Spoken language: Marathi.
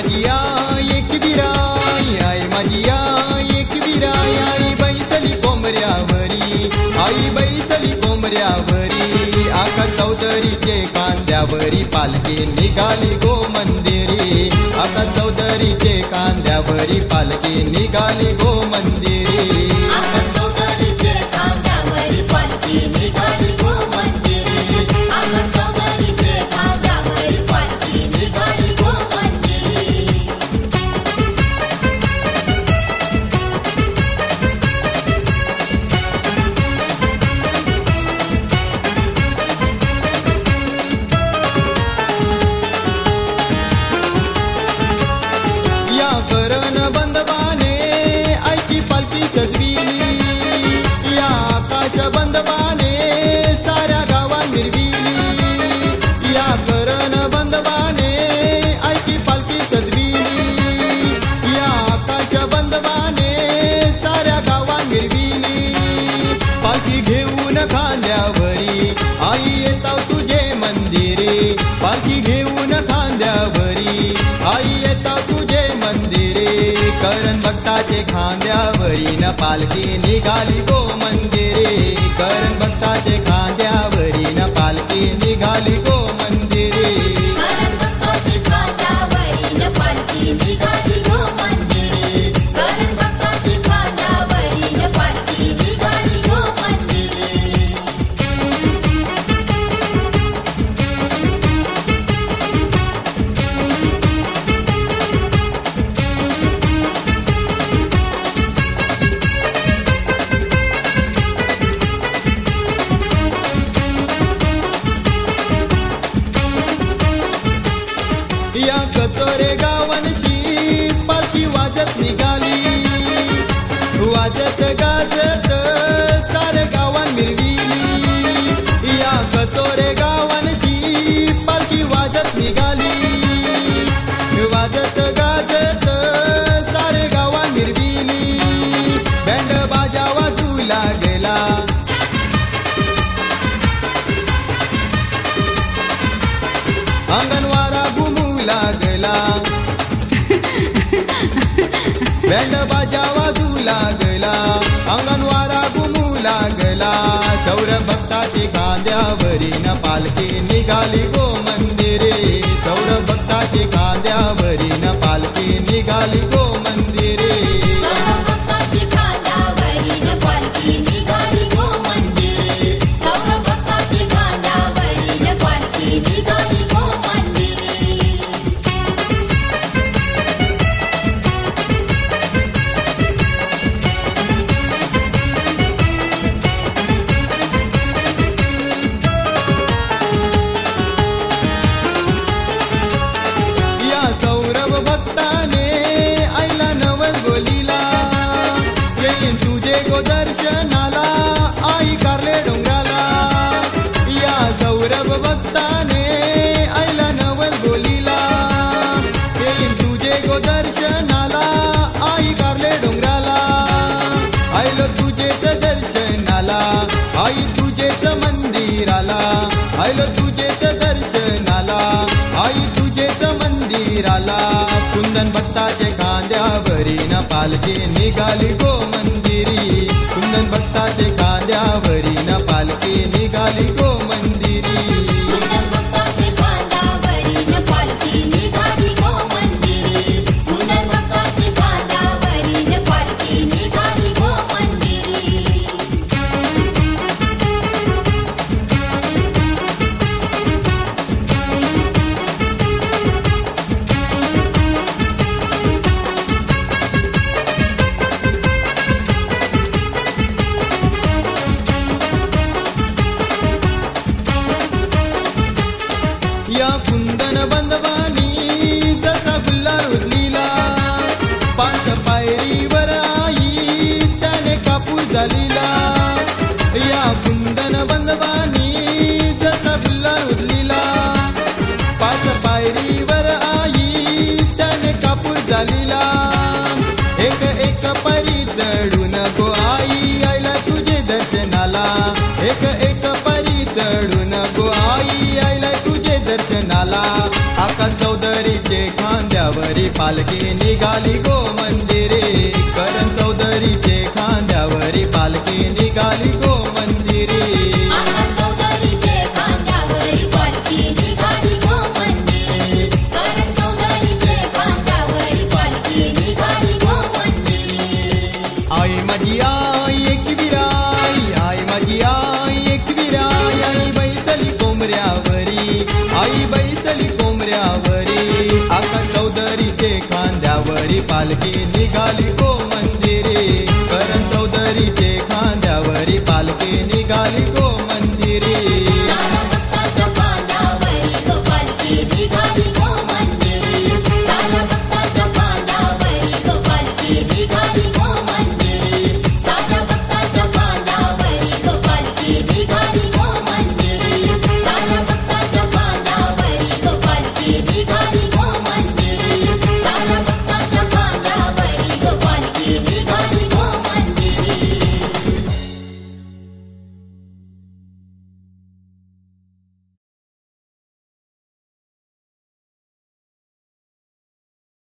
माझी आई एक विराई, आई माझी आई एक विराई, आई बैसली कोंबऱ्यावरी, आई बैसली कोंबऱ्यावरी, आका चौधरीचे कांद्यावरी पालखी निघाली गो मंदिरी, आका चौधरीचे कांद्यावरी पालखी निघाली गो मंदिरी, आका चौधरीचे कांद्यावरी पालखी निघाली गो मंदिरी, आका चौधरीचे कांद्यावरी पालखी निघाली गो मंदिरी. या करण बंदवाने आईची पालखी सजविली, या आकाश बंदवाने साऱ्या गावात मिरविली, या करण बंदवाने आईची पालखी सजविली, या आकाश बंदवाने साऱ्या गावात मिरविली, पालखी घेऊन खांद्यावरी आई येताव तुझे मंदिरे, पालखी घेऊन खांद्यावरी आई येताव तुझे मंदिरे, करण भक्ताचे खांद्यावरी न पालखी निघाली गो मंदिरे, करण भक्ताचे खांद्यावरी न पालखी निघाली गो मंदिरे, करण भक्ताची खांद्यावरी न पालखी निघाली गो मंदिरी, करण भक्ताची खांद्यावरी न पालखी निघाली गो मंदिरी. या कचोरे गावांशी पालखी वाजत निघाली, वाजत गाजत सारे गावान मिरविली, या कचोरे गावांशी पालखी वाजत निघाली, वाजत गाजत सारे गावान मिरविली, बँड बाजा वाजू लागला, अंगणवारा घुमू लागला, बँड बाजा वाजू लागला, अंगणवारा घुमू लागला, सौरभ भक्ताची खांद्यावरी न पालखी निघाली गो मंदिरे, सौरभ भक्ताची खांद्यावरी न पालखी निघाली गो मंदिरे, सौरभ भक्ताची खांद्यावरी न पालखी निघाली गो मंदिरी, सौरभ भक्ताची खांद्यावरी न पालखी निघाली गो मंदिरी. या सौरभ भक्ताने आईला नवस बोलिला, येईन तुझे गो दर्शनाला आई कारले डोंगराला, या सौरभ भक्ताने आईला नवस बोलिला, येईन तुझे गो दर्शनाला आई कारले डोंगराला, आईलो तुझेच दर्शनाला आई तुझेच मंदिराला, आईलो तुझेच दर्शनाला आई तुझेच मंदिराला, कुंदन भक्ताचे खांद्यावरी न पालखी निघाली गो मंदिरी, कुंदन भक्ताचे खांद्यावरी न पालखी निघाली गो मंदिरी, कुंदन भक्ताची खांद्यावरी न पालखी निघाली गो मंदिरी, कुंदन भक्ताची खांद्यावरी न पालखी निघाली गो मंदिरी. या कुंदन बंदवानी जसा फुल्ला रुजलीला, पाच पायरीवर आई त्याने कापूस झालीला, या कुंदन बंदवानी जसा फुल्ला रुजलीला, पाच पायरीवर आई त्याने कापूस झालीला, एक एक परी चढून गो आई आईला तुझे दर्शनाला, एक एक परी चढून गो आई आईला तुझे दर्शनाला, आका चौधरी चौधरीचे खांद्यावरी पालखी निघाली गो मंदिरे करण चौधरीचे खांद्यावरी पालखी निघाली गो मंदिरे आका चौधरीचे खांद्यावरी पालखी निघाली गो मंदिरी करण चौधरीचे खांद्यावरी पालखी निघाली गो मंदिरी आई माझी आई एकविराई आई माझी आई एकविराई आई बैसली कोंबऱ्यावरी आई बैसली कोंबऱ्यावरी आका चौधरीचे खांद्यावरी पालखी निघाली गो मंदिरे करण चौधरीचे खांद्यावरी पालखी निघाली गो